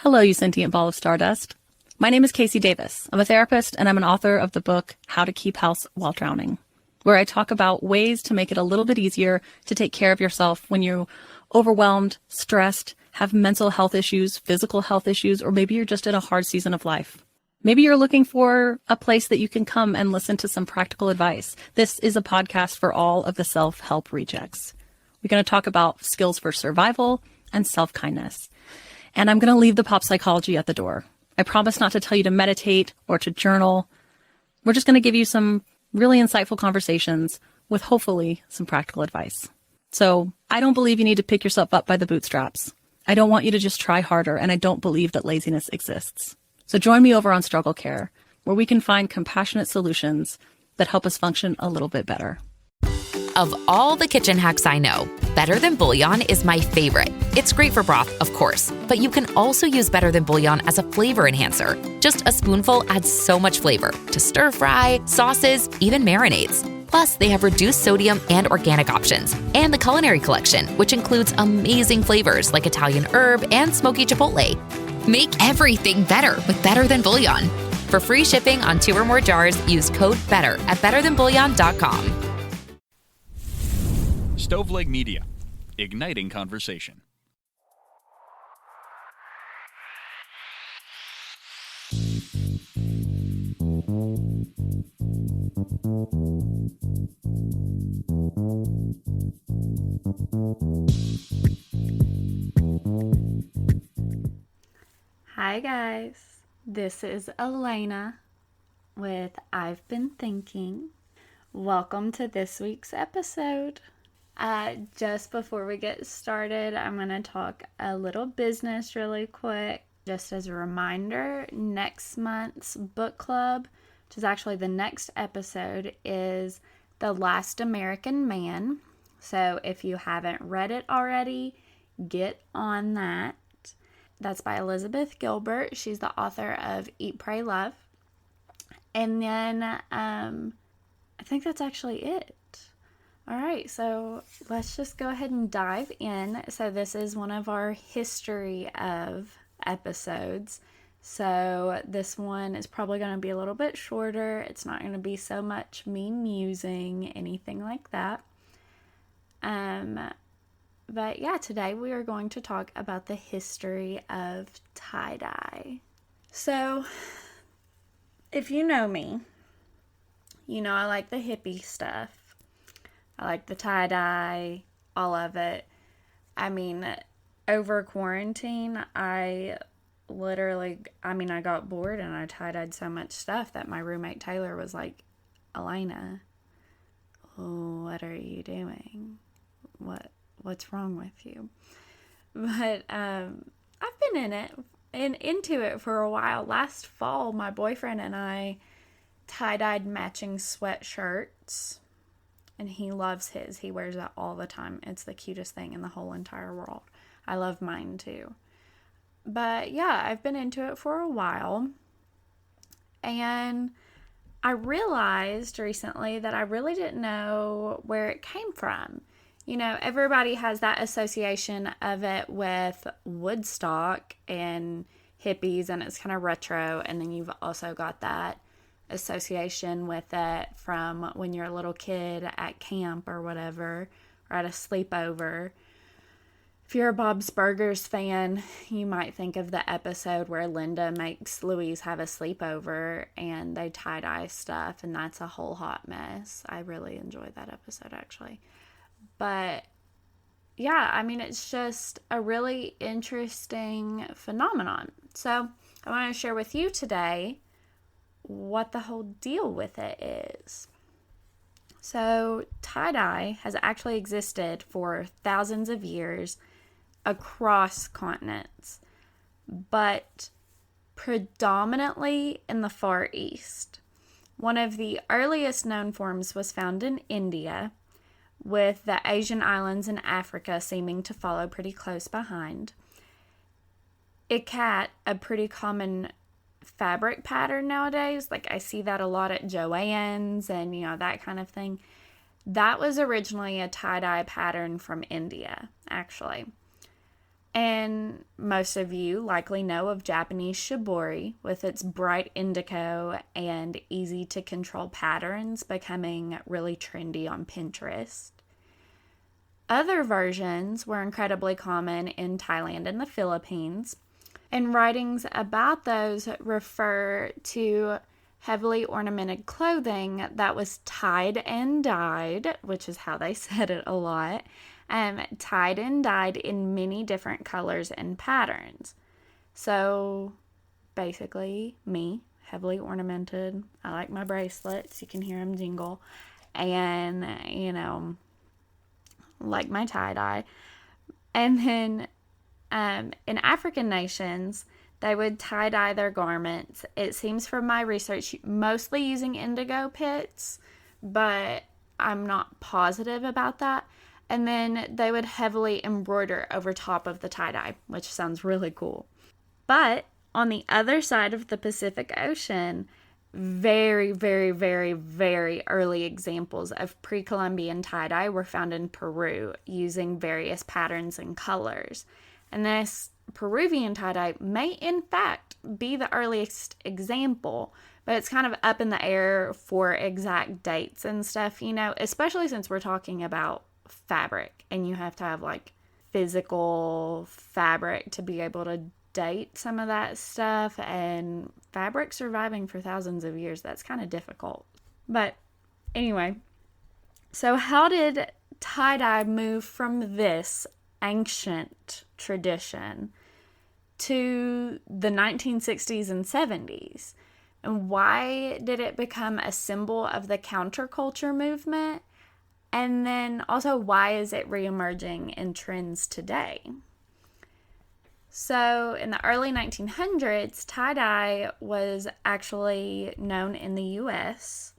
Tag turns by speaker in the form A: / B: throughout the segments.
A: Hello, you sentient ball of stardust. My name is Casey Davis. I'm a therapist and I'm an author of the book How to Keep House While Drowning, where I talk about ways to make it a little bit easier to take care of yourself when you're overwhelmed, stressed, have mental health issues, physical health issues, or maybe you're just in a hard season of life. Maybe you're looking for a place that you can come and listen to some practical advice. This is a podcast for all of the self-help rejects. We're going to talk about skills for survival and self-kindness. And I'm going to leave the pop psychology at the door. I promise not to tell you to meditate or to journal. We're just going to give you some really insightful conversations with hopefully some practical advice. So I don't believe you need to pick yourself up by the bootstraps. I don't want you to just try harder, and I don't believe that laziness exists. So join me over on Struggle Care, where we can find compassionate solutions that help us function a little bit better.
B: Of all the kitchen hacks I know, Better Than Bouillon is my favorite. It's great for broth, of course, but you can also use Better Than Bouillon as a flavor enhancer. Just a spoonful adds so much flavor to stir fry, sauces, even marinades. Plus, they have reduced sodium and organic options, and the Culinary Collection, which includes amazing flavors like Italian herb and smoky chipotle. Make everything better with Better Than Bouillon. For free shipping on 2 or more jars, use code BETTER at betterthanbouillon.com.
C: Stoveleg Media, igniting conversation.
D: Hi guys, this is Elena with I've Been Thinking. Welcome to this week's episode. Just before we get started, I'm going to talk a little business really quick. Just as a reminder, next month's book club, which is actually the next episode, is The Last American Man. So if you haven't read it already, get on that. That's by Elizabeth Gilbert. She's the author of Eat, Pray, Love. And then I think that's actually it. All right, so let's just go ahead and dive in. So this is one of our history of episodes. So this one is probably going to be a little bit shorter. It's not going to be so much me musing, anything like that. But yeah, today we are going to talk about the history of tie-dye. So if you know me, you know I like the hippie stuff. I like the tie-dye, all of it. I mean, over quarantine, I got bored and I tie-dyed so much stuff that my roommate Taylor was like, Elena, what are you doing? What's wrong with you? But I've been into it for a while. Last fall, my boyfriend and I tie-dyed matching sweatshirts. And he loves his. He wears that all the time. It's the cutest thing in the whole entire world. I love mine too. But yeah, I've been into it for a while. And I realized recently that I really didn't know where it came from. You know, everybody has that association of it with Woodstock and hippies, and it's kind of retro. And then you've also got that association with it from when you're a little kid at camp or whatever, or at a sleepover. If you're a Bob's Burgers fan, you might think of the episode where Linda makes Louise have a sleepover and they tie-dye stuff, and that's a whole hot mess. I really enjoyed that episode, actually. But yeah, I mean, it's just a really interesting phenomenon. So I want to share with you today what the whole deal with it is. So tie-dye has actually existed for thousands of years across continents, but predominantly in the Far East. One of the earliest known forms was found in India, with the Asian islands and Africa seeming to follow pretty close behind. Ikat, a pretty common fabric pattern nowadays, like I see that a lot at Joann's and that kind of thing, that was originally a tie-dye pattern from India, actually. And most of you likely know of Japanese shibori with its bright indigo and easy to control patterns becoming really trendy on Pinterest. Other versions were incredibly common in Thailand and the Philippines, and writings about those refer to heavily ornamented clothing that was tied and dyed, which is how they said it a lot, tied and dyed in many different colors and patterns. So basically, me, heavily ornamented. I like my bracelets. You can hear them jingle. And, like my tie-dye. And then in African nations, they would tie-dye their garments. It seems from my research, mostly using indigo pits, but I'm not positive about that. And then they would heavily embroider over top of the tie-dye, which sounds really cool. But on the other side of the Pacific Ocean, very, very, very, very early examples of pre-Columbian tie-dye were found in Peru using various patterns and colors. And this Peruvian tie-dye may in fact be the earliest example, but it's kind of up in the air for exact dates and stuff, especially since we're talking about fabric and you have to have like physical fabric to be able to date some of that stuff, and fabric surviving for thousands of years, that's kind of difficult. But anyway, so how did tie-dye move from this ancient tradition to the 1960s and 70s? And why did it become a symbol of the counterculture movement? And then also, why is it reemerging in trends today? So in the early 1900s, tie-dye was actually known in the US.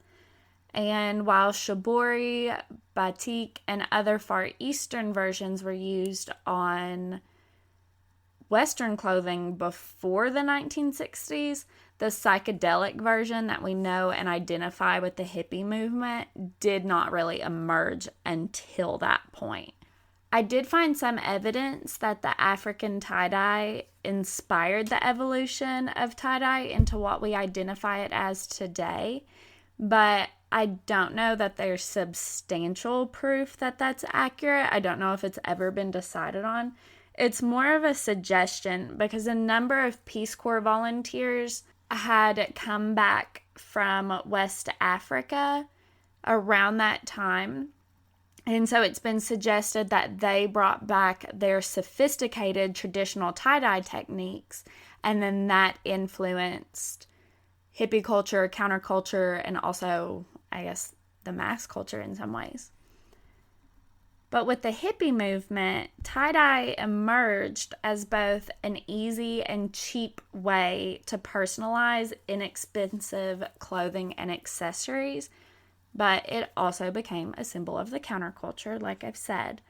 D: And while shibori, batik, and other Far Eastern versions were used on Western clothing before the 1960s, the psychedelic version that we know and identify with the hippie movement did not really emerge until that point. I did find some evidence that the African tie-dye inspired the evolution of tie-dye into what we identify it as today, but I don't know that there's substantial proof that that's accurate. I don't know if it's ever been decided on. It's more of a suggestion because a number of Peace Corps volunteers had come back from West Africa around that time. And so it's been suggested that they brought back their sophisticated traditional tie-dye techniques, and then that influenced hippie culture, counterculture, and also, I guess, the mass culture in some ways. But with the hippie movement, tie-dye emerged as both an easy and cheap way to personalize inexpensive clothing and accessories, but it also became a symbol of the counterculture, like I've said.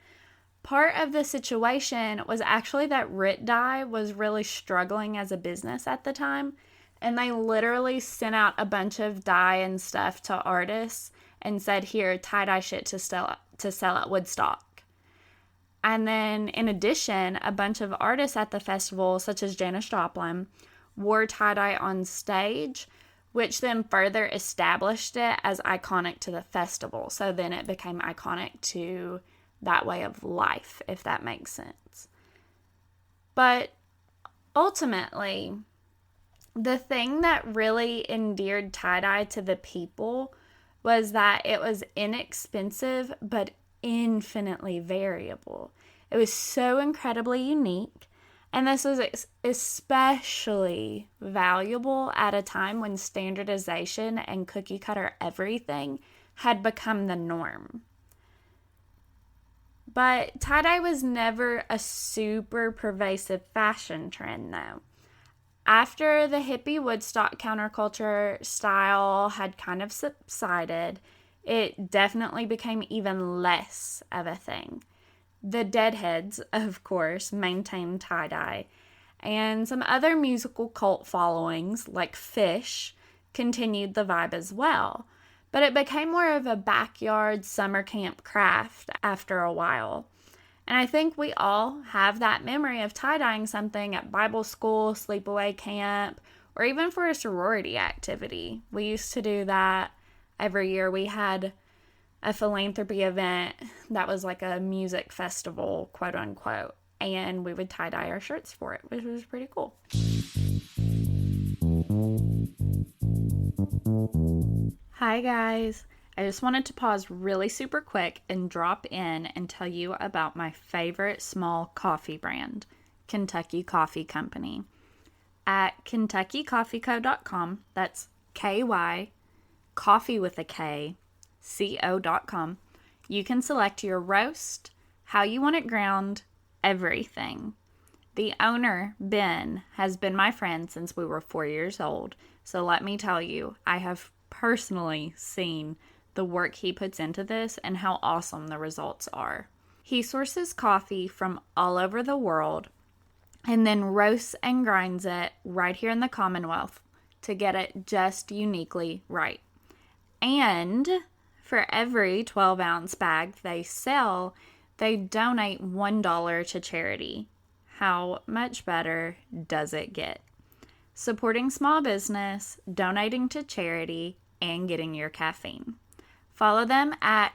D: Part of the situation was actually that Rit Dye was really struggling as a business at the time, and they literally sent out a bunch of dye and stuff to artists and said, here, tie-dye shit to sell at Woodstock. And then, in addition, a bunch of artists at the festival, such as Janis Joplin, wore tie-dye on stage, which then further established it as iconic to the festival. So then it became iconic to that way of life, if that makes sense. But ultimately, the thing that really endeared tie-dye to the people was that it was inexpensive but infinitely variable. It was so incredibly unique, and this was especially valuable at a time when standardization and cookie cutter everything had become the norm. But tie-dye was never a super pervasive fashion trend, though. After the hippie Woodstock counterculture style had kind of subsided, it definitely became even less of a thing. The Deadheads, of course, maintained tie-dye, and some other musical cult followings, like Phish, continued the vibe as well. But it became more of a backyard summer camp craft after a while. And I think we all have that memory of tie-dyeing something at Bible school, sleepaway camp, or even for a sorority activity. We used to do that every year. We had a philanthropy event that was like a music festival, quote unquote, and we would tie-dye our shirts for it, which was pretty cool. Hi guys. I just wanted to pause really super quick and drop in and tell you about my favorite small coffee brand, Kentucky Coffee Company. At KentuckyCoffeeCo.com, that's KY, coffee with a K, CO.com, you can select your roast, how you want it ground, everything. The owner, Ben, has been my friend since we were 4 years old, so let me tell you, I have personally seen the work he puts into this and how awesome the results are. He sources coffee from all over the world and then roasts and grinds it right here in the Commonwealth to get it just uniquely right. And for every 12-ounce bag they sell, they donate $1 to charity. How much better does it get? Supporting small business, donating to charity, and getting your caffeine. Follow them at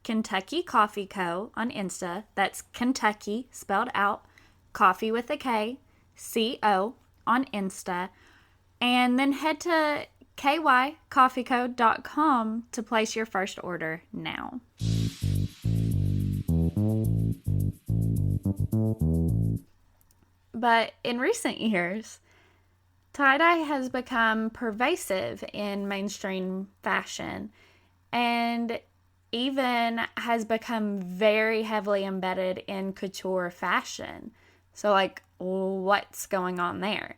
D: Kentucky Coffee Co. on Insta. That's Kentucky, spelled out, coffee with a K, C-O, on Insta. And then head to kycoffeeco.com to place your first order now. But in recent years, tie-dye has become pervasive in mainstream fashion and even has become very heavily embedded in couture fashion. So, like, what's going on there?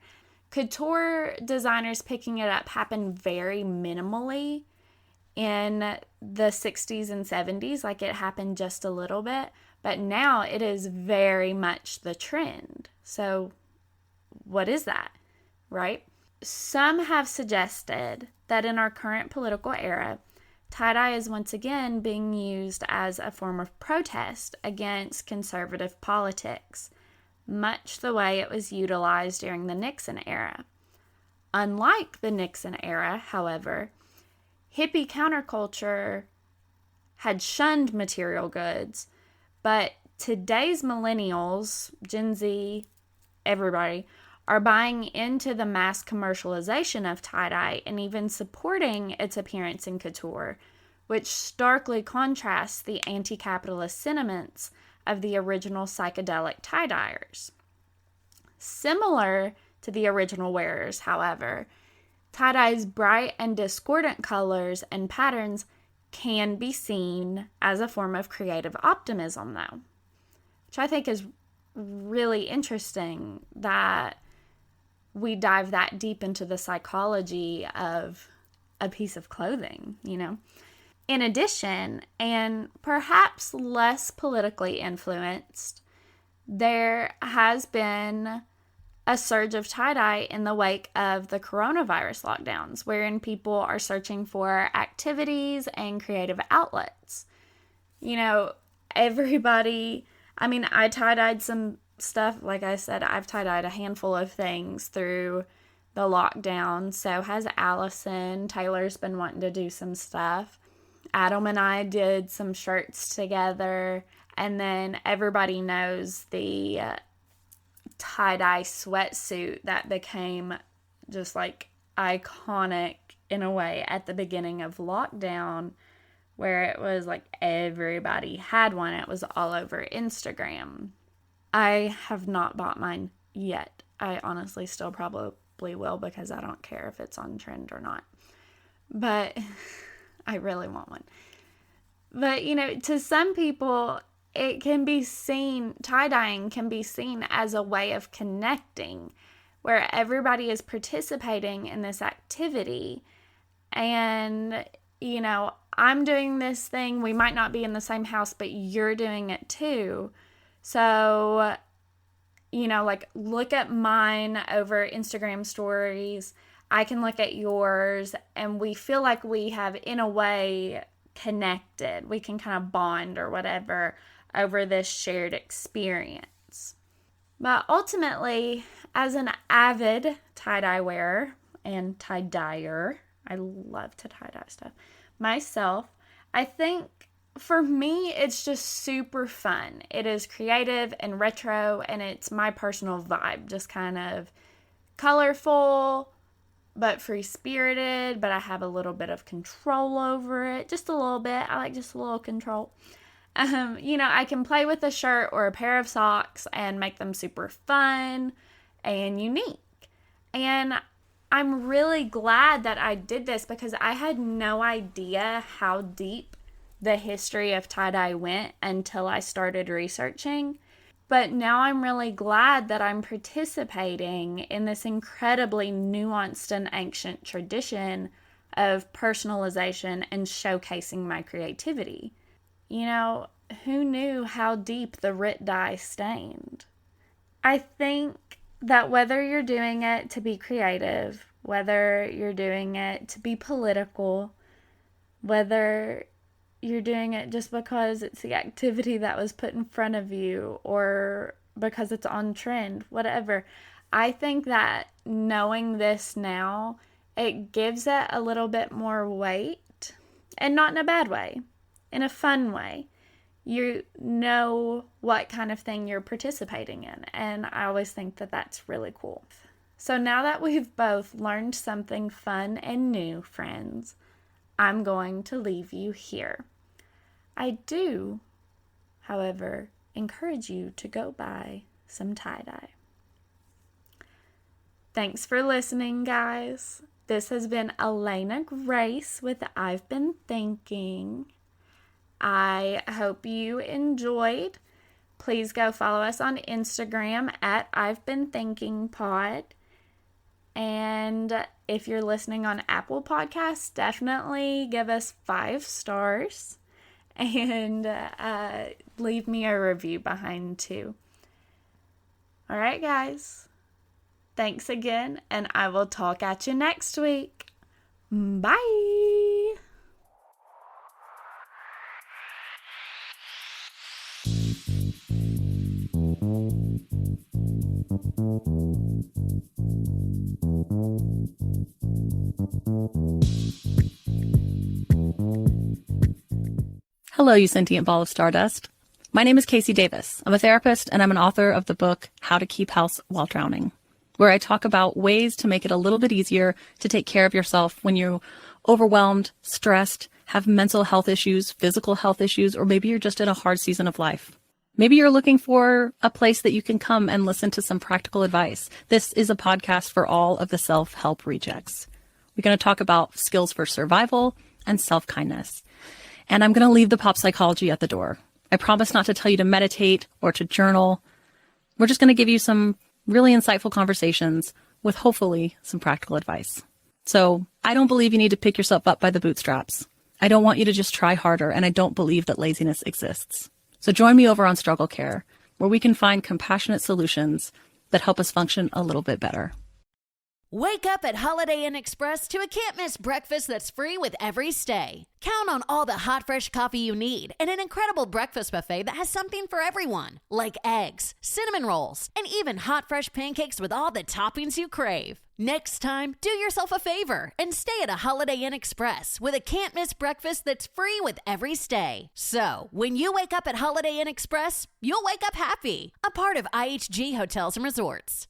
D: Couture designers picking it up happened very minimally in the 60s and 70s. Like, it happened just a little bit. But now it is very much the trend. So, what is that? Right? Some have suggested that in our current political era, tie-dye is once again being used as a form of protest against conservative politics, much the way it was utilized during the Nixon era. Unlike the Nixon era, however, hippie counterculture had shunned material goods, but today's millennials, Gen Z, everybody, are buying into the mass commercialization of tie-dye and even supporting its appearance in couture, which starkly contrasts the anti-capitalist sentiments of the original psychedelic tie-dyers. Similar to the original wearers, however, tie-dye's bright and discordant colors and patterns can be seen as a form of creative optimism, though, which I think is really interesting that we dive that deep into the psychology of a piece of clothing, you know. In addition, and perhaps less politically influenced, there has been a surge of tie-dye in the wake of the coronavirus lockdowns, wherein people are searching for activities and creative outlets. You know, everybody, I mean, I tie-dyed some stuff. Like I said, I've tie-dyed a handful of things through the lockdown. So has Allison. Taylor's been wanting to do some stuff. Adam and I did some shirts together. And then everybody knows the tie-dye sweatsuit that became just like iconic in a way at the beginning of lockdown, where it was like everybody had one. It was all over Instagram. I have not bought mine yet. I honestly still probably will because I don't care if it's on trend or not. But I really want one. But, you know, to some people, it can be seen, tie-dyeing can be seen as a way of connecting, where everybody is participating in this activity. And, you know, I'm doing this thing. We might not be in the same house, but you're doing it too. So, you know, like, look at mine over Instagram stories. I can look at yours, and we feel like we have, in a way, connected. We can kind of bond or whatever over this shared experience. But ultimately, as an avid tie-dye wearer and tie-dyer, I love to tie-dye stuff myself, I think for me, it's just super fun. It is creative and retro, and it's my personal vibe. Just kind of colorful, but free-spirited, but I have a little bit of control over it. Just a little bit. I like just a little control. I can play with a shirt or a pair of socks and make them super fun and unique. And I'm really glad that I did this because I had no idea how deep the history of tie-dye went until I started researching. But now I'm really glad that I'm participating in this incredibly nuanced and ancient tradition of personalization and showcasing my creativity. Who knew how deep the RIT dye stained? I think that whether you're doing it to be creative, whether you're doing it to be political, whether you're doing it just because it's the activity that was put in front of you or because it's on trend, whatever, I think that knowing this now, it gives it a little bit more weight, and not in a bad way, in a fun way. You know what kind of thing you're participating in, and I always think that that's really cool. So now that we've both learned something fun and new, friends, I'm going to leave you here. I do, however, encourage you to go buy some tie-dye. Thanks for listening, guys. This has been Elena Grace with I've Been Thinking. I hope you enjoyed. Please go follow us on Instagram at I've Been Thinking Pod. And if you're listening on Apple Podcasts, definitely give us 5 stars and leave me a review behind too. All right, guys. Thanks again, and I will talk at you next week. Bye.
A: Hello, you sentient ball of stardust. My name is Casey Davis. I'm a therapist, and I'm an author of the book How to Keep House While Drowning, where I talk about ways to make it a little bit easier to take care of yourself when you're overwhelmed, stressed, have mental health issues, physical health issues, or maybe you're just in a hard season of life. Maybe you're looking for a place that you can come and listen to some practical advice. This is a podcast for all of the self-help rejects. We're going to talk about skills for survival and self-kindness. And I'm going to leave the pop psychology at the door. I promise not to tell you to meditate or to journal. We're just going to give you some really insightful conversations with hopefully some practical advice. So I don't believe you need to pick yourself up by the bootstraps. I don't want you to just try harder, and I don't believe that laziness exists. So join me over on Struggle Care, where we can find compassionate solutions that help us function a little bit better.
E: Wake up at Holiday Inn Express to a can't-miss breakfast that's free with every stay. Count on all the hot, fresh coffee you need and an incredible breakfast buffet that has something for everyone, like eggs, cinnamon rolls, and even hot, fresh pancakes with all the toppings you crave. Next time, do yourself a favor and stay at a Holiday Inn Express with a can't-miss breakfast that's free with every stay. So, when you wake up at Holiday Inn Express, you'll wake up happy, a part of IHG Hotels and Resorts.